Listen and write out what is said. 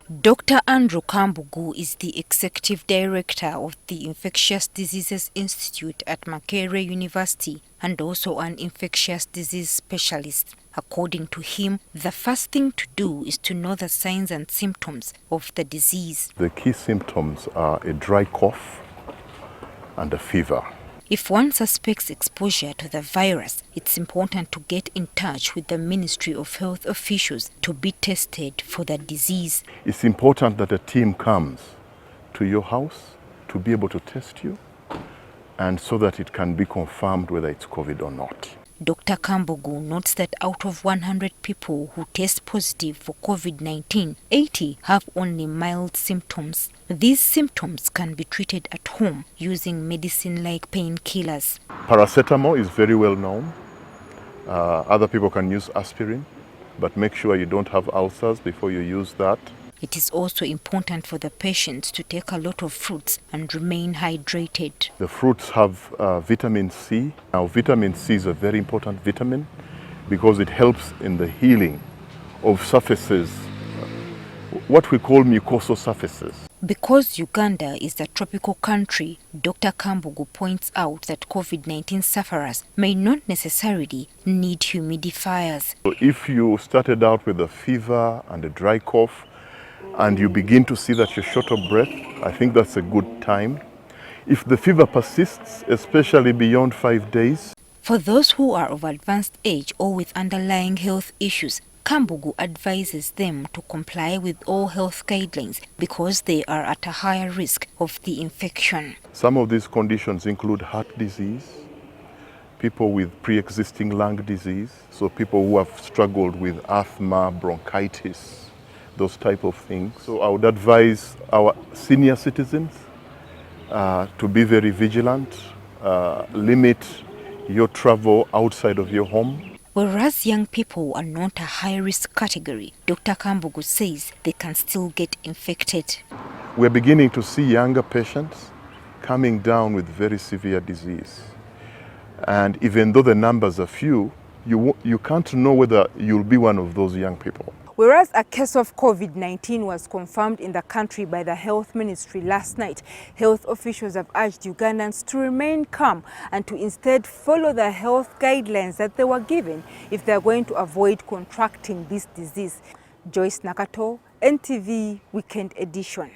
Dr. Andrew Kambugu is the Executive Director of the Infectious Diseases Institute at Makerere University and also an infectious disease specialist. According to him, the first thing to do is to know the signs and symptoms of the disease. The key symptoms are a dry cough and a fever. If one suspects exposure to the virus, it's important to get in touch with the Ministry of Health officials to be tested for the disease. It's important that a team comes to your house to be able to test you, and so that it can be confirmed whether it's COVID or not. Dr. Kambugu notes that out of 100 people who test positive for COVID-19, 80 have only mild symptoms. These symptoms can be treated at home using medicine like painkillers. Paracetamol is very well known. Other people can use aspirin, but make sure you don't have ulcers before you use that. It is also important for the patients to take a lot of fruits and remain hydrated. The fruits have vitamin C. Now, vitamin C is a very important vitamin because it helps in the healing of surfaces, what we call mucosal surfaces. Because Uganda is a tropical country, Dr. Kambugu points out that COVID-19 sufferers may not necessarily need humidifiers. So if you started out with a fever and a dry cough, and you begin to see that you're short of breath, I think that's a good time. If the fever persists, especially beyond 5 days. For those who are of advanced age or with underlying health issues, Kambugu advises them to comply with all health guidelines because they are at a higher risk of the infection. Some of these conditions include heart disease, people with pre-existing lung disease, so people who have struggled with asthma, bronchitis, those type of things. So I would advise our senior citizens to be very vigilant, limit your travel outside of your home. Whereas young people are not a high-risk category, Dr. Kambugu says they can still get infected. We're beginning to see younger patients coming down with very severe disease. And even though the numbers are few, you can't know whether you'll be one of those young people. Whereas a case of COVID-19 was confirmed in the country by the Health Ministry last night, health officials have urged Ugandans to remain calm and to instead follow the health guidelines that they were given if they are going to avoid contracting this disease. Joyce Nakato, NTV Weekend Edition.